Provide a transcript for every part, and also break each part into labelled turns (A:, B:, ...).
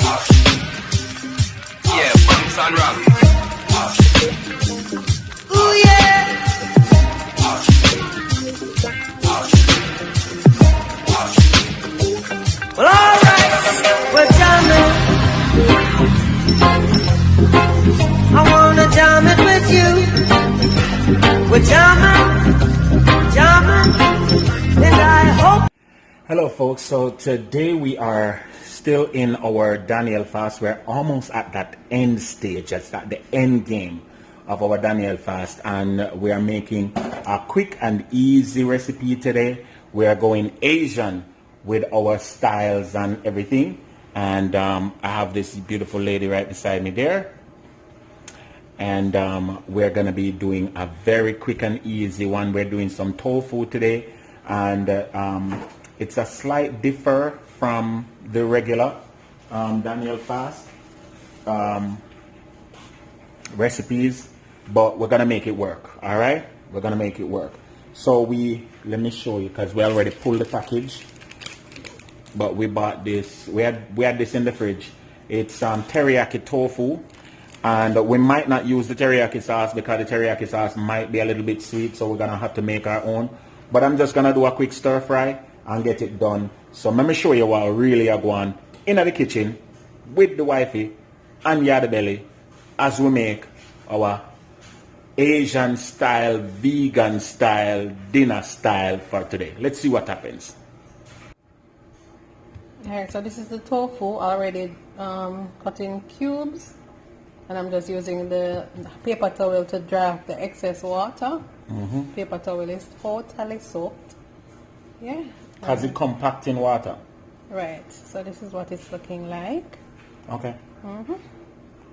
A: Yeah, bumps and rock.
B: Ooh yeah. Well, alright, we're jamming. I wanna jam it with you. We're jamming, and I hope.
C: Hello folks, so today we are still in our Daniel fast. We're almost at that end stage, that's at the end game of our Daniel fast, and we are making a quick and easy recipe today. We are going Asian with our styles and everything, and I have this beautiful lady right beside me there, and we're gonna be doing a very quick and easy one. We're doing some tofu today, and it's a slight differ from the regular Daniel fast recipes, but we're gonna make it work. All right, we're gonna make it work. So let me show you, because we already pulled the package, but we bought this. We had this in the fridge. It's teriyaki tofu, and we might not use the teriyaki sauce because the teriyaki sauce might be a little bit sweet, so we're gonna have to make our own. But I'm just gonna do a quick stir fry and get it done. So let me show you what really are going in the kitchen with the wifey and Yardie Belly as we make our Asian style, vegan style, dinner style for today. Let's see what happens.
D: Alright, so this is the tofu already cut in cubes, and I'm just using the paper towel to dry off the excess water. Paper towel is totally soaked. Yeah.
C: Because it compact in water.
D: Right, so this is what it's looking like.
C: Okay.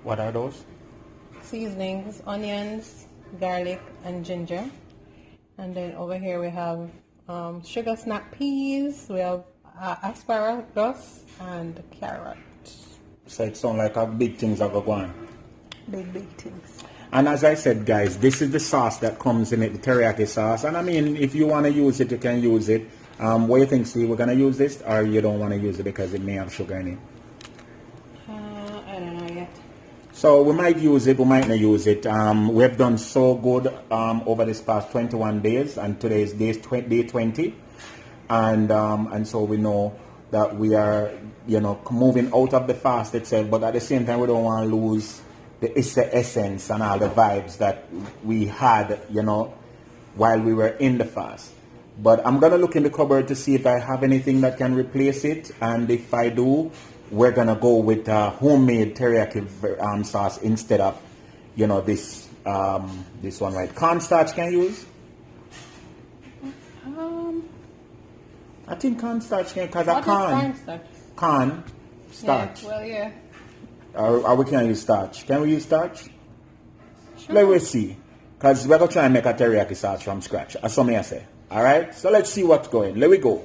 C: What are those?
D: Seasonings, onions, garlic, and ginger. And then over here we have sugar snap peas, we have asparagus, and carrot.
C: So it sounds like a big things are going on.
D: Big things.
C: And as I said, guys, this is the sauce that comes in it, the teriyaki sauce. And I mean, if you want to use it, you can use it. What do you think, Steve? We're going to use this, or you don't want to use it because it may have sugar in it?
D: I don't know yet.
C: So we might use it, we might not use it. We have done so good over this past 21 days, and today is day 20. And so we know that we are, moving out of the fast itself, but at the same time, we don't want to lose the essence and all the vibes that we had, while we were in the fast. But I'm going to look in the cupboard to see if I have anything that can replace it. And if I do, we're going to go with homemade teriyaki sauce instead of, this one, right? Cornstarch can you use? I think cornstarch can, because I can't. Corn starch.
D: Yeah, well, yeah.
C: Or we can use starch. Can we use starch?
D: Sure.
C: Let me see. Because we're going to try and make a teriyaki sauce from scratch. As some may say. Alright, so let's see what's going. Let we go.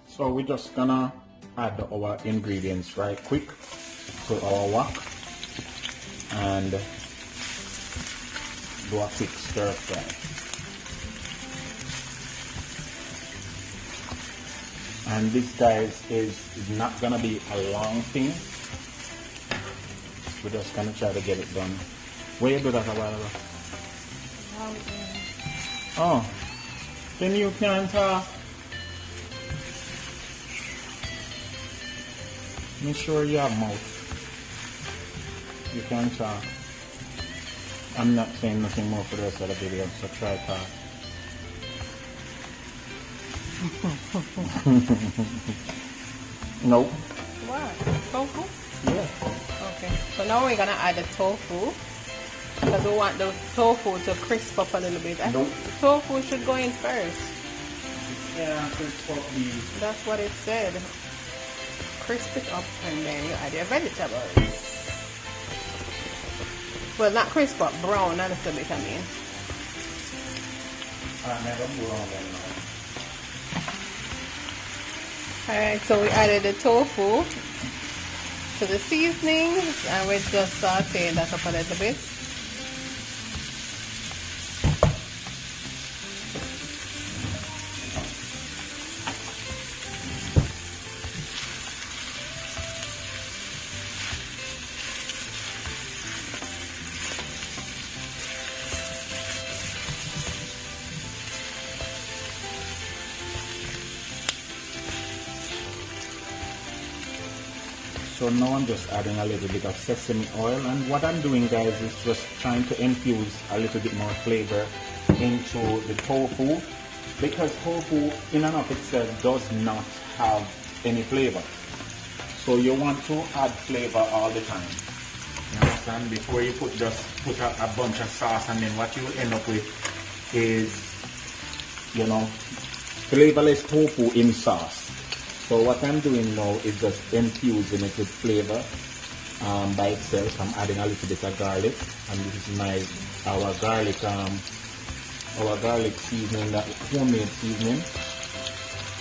C: So we're just going to add our ingredients right quick to our wok. And do a quick stir fry. And this, guys, is not going to be a long thing. We're just going to try to get it done. Where you do that a while ago? Oh, then you can't make sure you have mouth. You can't I'm not saying nothing more for the rest of the video, so try talk. No.
D: What? Tofu?
C: Yeah.
D: Okay, so now we're gonna add the tofu, because we want the tofu to crisp up a little bit. I think the tofu should go in first.
C: Yeah, crisp up the...
D: That's what it said. Crisp it up and then you add your vegetables. Well, not crisp up, brown a little bit, I mean.
C: I never brown them now.
D: Alright, so we added the tofu to the seasonings, and we're just sauteing that up a little bit.
C: So now I'm just adding a little bit of sesame oil, and what I'm doing, guys, is just trying to infuse a little bit more flavor into the tofu, because tofu in and of itself does not have any flavor. So you want to add flavor all the time. You understand? Before you just put a bunch of sauce, and then what you will end up with is, you know, flavorless tofu in sauce. So what I'm doing now is just infusing it with flavor by itself. I'm adding a little bit of garlic, and this is our garlic seasoning, that homemade seasoning.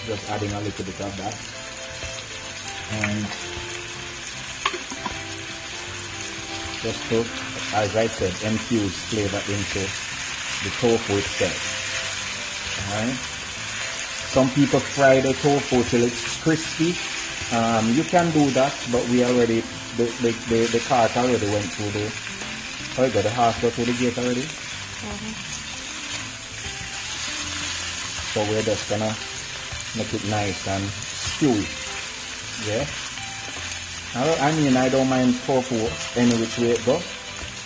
C: Just adding a little bit of that, and just to, as I said, infuse flavor into the tofu itself. Alright. Some people fry the tofu till it's crispy. You can do that, but we already, the cart already went through the, oh, you got the horse go through the gate already? So we're just gonna make it nice and stewy. Yeah? I mean, I don't mind tofu any which way it goes.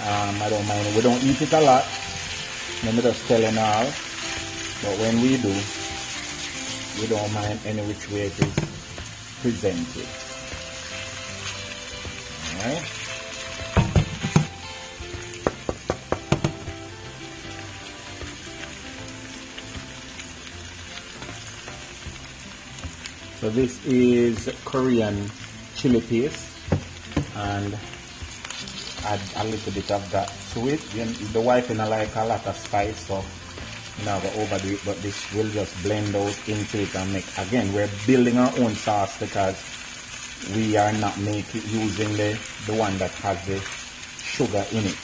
C: I don't mind it. We don't eat it a lot. Let me just tell you now. But when we do, we don't mind any which way it is presented. Alright? So this is Korean chili paste, and add a little bit of that to it. The wife and I like a lot of spice, so never overdo it, but this will just blend out into it and make, again, we're building our own sauce because we are not using the one that has the sugar in it.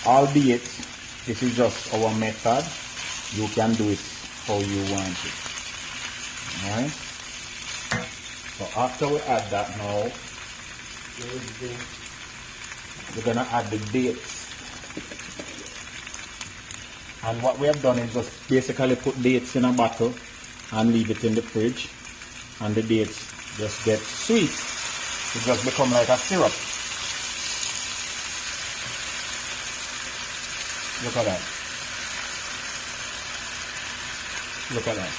C: Albeit, this is just our method. You can do it how you want it. Alright? So after we add that now, we're gonna add the dates. And what we have done is just basically put dates in a bottle and leave it in the fridge, and the dates just get sweet. It just become like a syrup. Look at that. Look at that.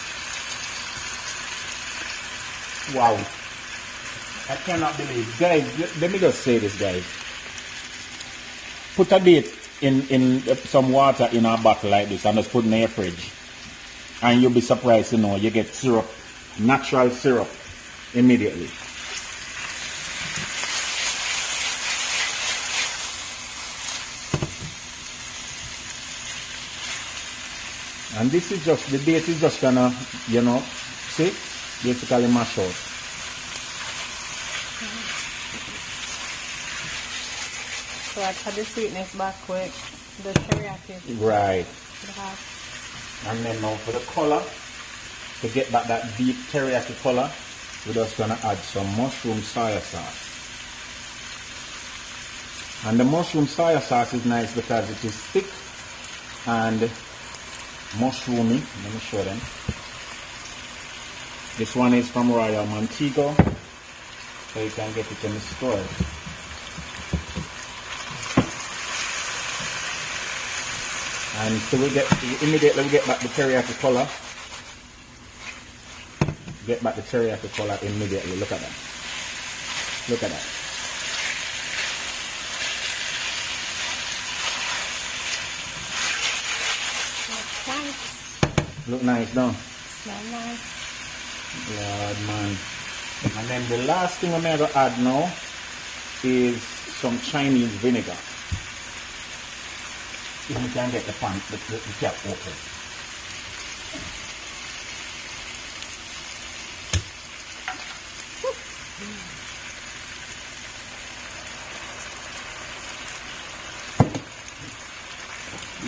C: Wow. I cannot believe. Guys, let me just say this, guys. Put a date in some water in a bottle like this and just put it in your fridge, and you'll be surprised to know you get syrup, natural syrup, immediately. And this is just, the date is just gonna, you know, see, basically mash out.
D: So I cut the sweetness back with the teriyaki.
C: Right. And then now for the color, to get back that deep teriyaki color, we're just gonna add some mushroom soya sauce. And the mushroom soya sauce is nice because it is thick and mushroomy. Let me show them. This one is from Royal Montego, so you can get it in the store. And so immediately we get back the teriyaki color. Get back the teriyaki color immediately. Look at that. Look at that. Look nice, don't?
D: Smell nice.
C: Lord, man. And then the last thing I'm going to add now is some Chinese vinegar. If you can get the pan, the cap open.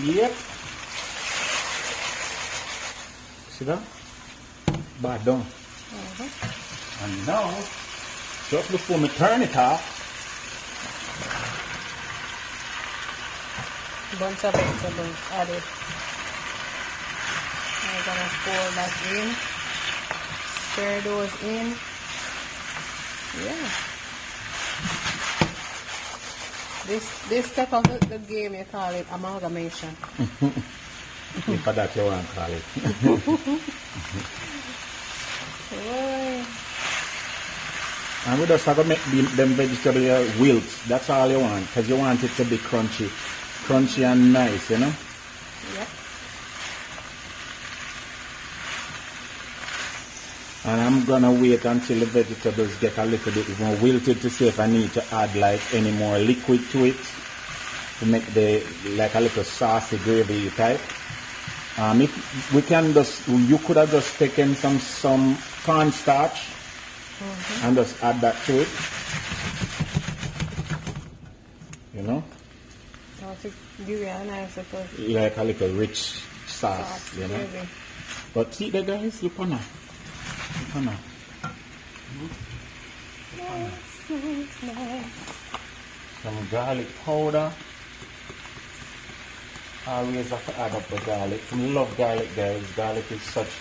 C: Yep. See that? Bad done. And now, just before we turn it off,
D: bunch of vegetables added. I'm gonna pour that in. Stir those in. Yeah. This step of the game, you call it amalgamation.
C: If that you want to call it.
D: Boy.
C: And we just have to make them vegetable wilt. That's all you want, because you want it to be crunchy. Crunchy and nice, you know?
D: Yep.
C: And I'm gonna wait until the vegetables get a little bit more wilted to see if I need to add like any more liquid to it to make the like a little saucy gravy type. If we can just, you could have just taken some cornstarch and just add that to it. You know?
D: To give you a nice little
C: Like a little rich sauce, you know?
D: gravy.
C: But see the guys, look on that. Look on that.
D: Nice.
C: Some garlic powder. Always have to add up the garlic. I love garlic, guys. Garlic is such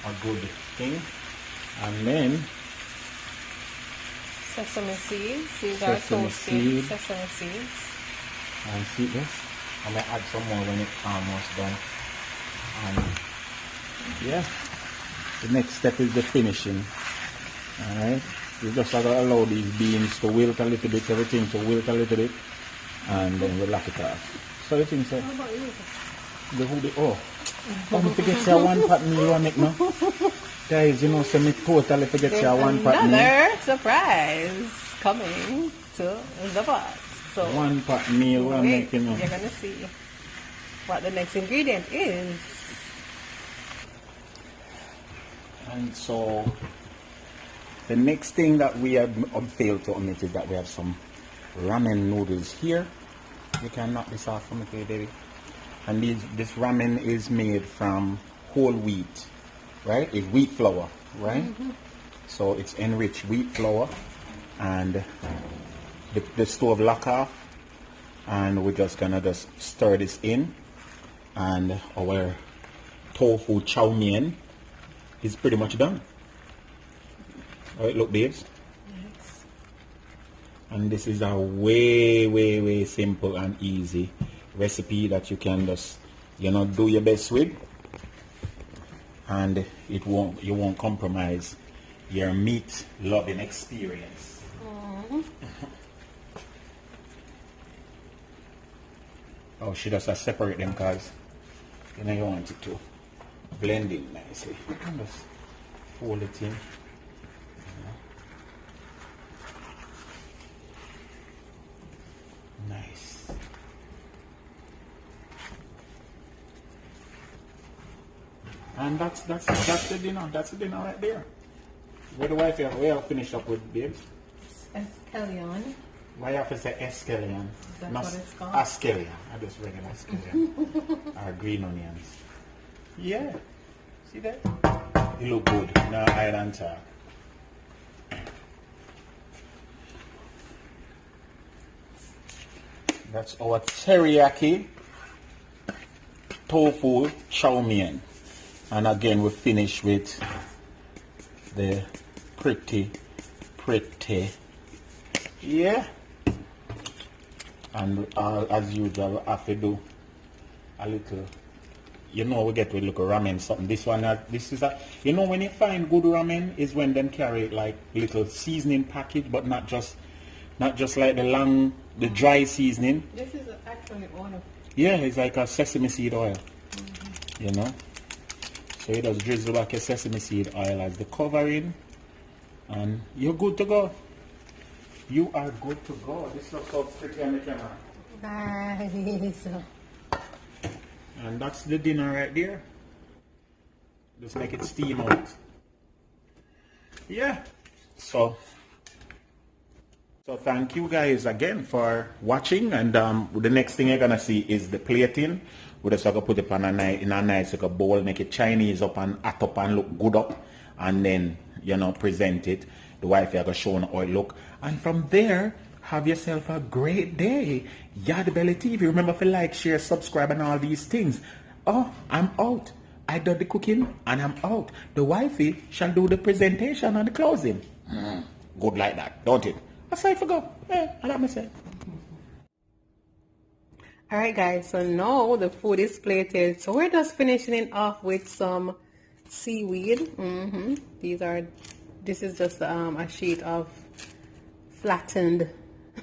C: a good thing. And then
D: Sesame seeds. These are
C: Sesame
D: toasted
C: seed.
D: sesame seeds.
C: and see this. I'm gonna add some more when it's almost done. And yeah, the next step is the finishing. Alright. You just have to allow these beans to wilt a little bit, everything to wilt a little bit, and then we lock it off. So you think so?
D: How about you?
C: The hoodie, oh. Don't forget your one pot meal one make no. Guys, you know, so me totally forget your one pot meal.
D: Another surprise coming to the pot. So
C: One pot meal one
D: wait,
C: make, you know.
D: you're gonna see what the next ingredient is.
C: And so the next thing that we have failed to omit is that we have some ramen noodles here. You can knock this off for me, baby. And this ramen is made from whole wheat, right? It's wheat flour, right? So it's enriched wheat flour, and the stove lock off, and we're just gonna just stir this in, and our tofu chow mien is pretty much done. All right, look, babes.
D: Yes.
C: And this is a way simple and easy recipe that you can just, you know, do your best with, and you won't compromise your meat loving experience. Oh, she does separate them because you know you want it to blend in nicely. You can just fold it in. Nice. And that's the dinner. That's the dinner right there. Where the wife we have finished up with, babes?
D: Escallion.
C: Why you have to say escallion?
D: That's
C: Not
D: what it's called.
C: Ascallion. I just read an escallion. Or green onions. Yeah. See that? It look good. Now island talk. That's our teriyaki tofu chow mien. And again we finish with the pretty, yeah. And as usual, I have to do a little, you know, we get with little ramen something. This one, this is a, you know, when you find good ramen is when them carry like little seasoning package, but not just like the dry seasoning.
D: This is actually oil.
C: Yeah, it's like a sesame seed oil, you know. So you just drizzle back your sesame seed oil as the covering, and you're good to go. You are good to go. This looks so pretty on the camera.
D: Nice.
C: And that's the dinner right there. Just make it steam out. Yeah. So thank you guys again for watching, and the next thing you're gonna see is the plating. We just gonna put it on in a nice like a bowl, make it Chinese up and hot up and look good up, and then, you know, present it. The wife are gonna show how it look, and from there have yourself a great day. Yardie Belly TV. Remember to like, share, subscribe, and all these things. Oh, I'm out. I did the cooking and I'm out. The wifey shall do the presentation and the closing. Good like that, don't it? Aside for go. Yeah, I like myself.
D: Alright guys, so now the food is plated. So we're just finishing it off with some seaweed. This is just a sheet of flattened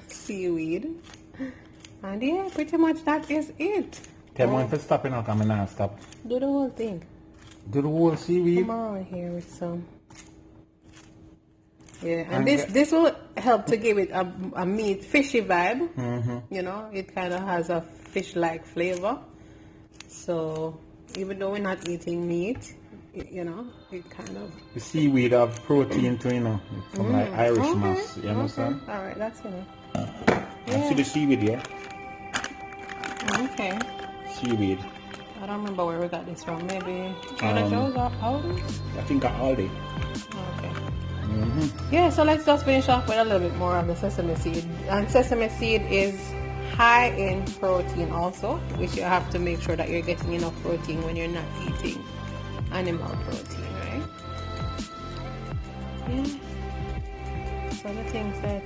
D: seaweed. And yeah, pretty much that is it.
C: Tell me if it's stopping out, I'm not stop.
D: Do the whole thing.
C: Do the whole seaweed.
D: Come around here with some. Yeah, and this will help to give it a meat fishy vibe. You know, it kind of has a fish-like flavor. So even though we're not eating meat, you know, it kind of.
C: The seaweed have protein too, you know, from like Irish mass. You understand?
D: All right, that's enough.
C: I see the seaweed, yeah.
D: Okay.
C: Seaweed.
D: I don't remember where we got this from. Maybe Trader Joe's or Aldi?
C: I think at Aldi.
D: Okay. Yeah, so let's just finish off with a little bit more of the sesame seed. And sesame seed is high in protein also, which you have to make sure that you're getting enough protein when you're not eating animal protein, right? Yeah. So the things that.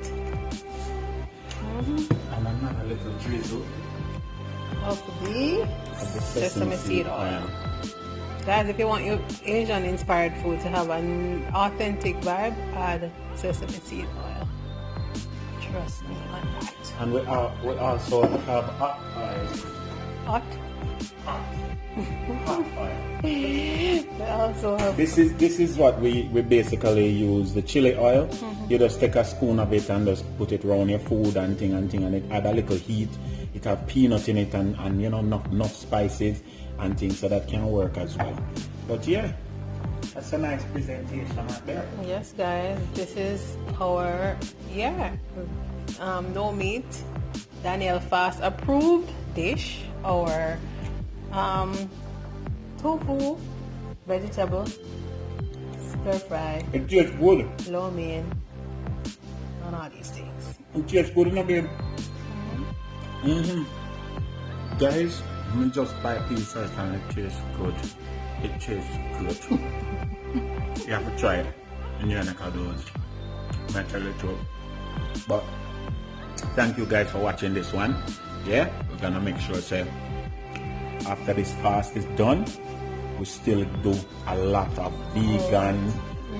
C: And another little drizzle
D: Of the sesame seed oil. Guys, if you want your Asian inspired food to have an authentic vibe, add sesame seed oil. Trust me on that.
C: And we also have hot oil.
D: Hot?
C: Hot oil.
D: We also have.
C: This is what we basically use, the chili oil. You just take a spoon of it and just put it around your food and it add a little heat. It have peanut in it and you know enough spices and things, so that can work as well. But yeah, that's a nice presentation right there.
D: Yes, guys, this is our no meat Daniel Fast approved dish, our tofu vegetable stir fry,
C: It tastes good.
D: lo mein, and all these things.
C: It tastes good enough, babe. Guys, let me just buy a piece first and it tastes good. It tastes good. You have to try it in your neck of those. Might tell you too. But thank you guys for watching this one. Yeah, we're gonna make sure say after this fast is done, we still do a lot of vegan,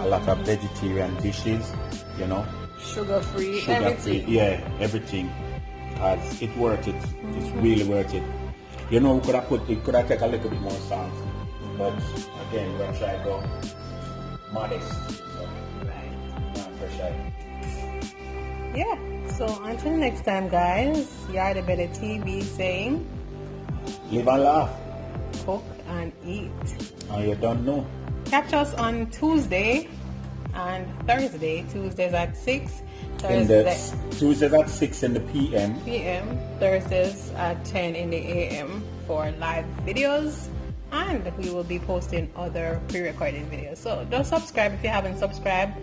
C: a lot of vegetarian dishes, you know.
D: Sugar-free, everything.
C: Yeah, everything. It's worth it. It's really worth it. You know, we could have take a little bit more salt, but again, we're gonna try to go modest. So, not pressure.
D: Yeah. So until next time, guys, Yardie TV saying,
C: Live and laugh.
D: cook and eat.
C: And you don't know.
D: Catch us on Tuesday and Thursday. Tuesdays at 6.
C: Tuesdays at 6 in the PM.
D: Thursdays at 10 in the AM for live videos, and we will be posting other pre-recorded videos. So don't subscribe if you haven't subscribed,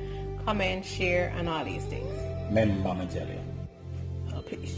D: comment, share, and all these things.
C: Men, mama, tell you.
D: Peace.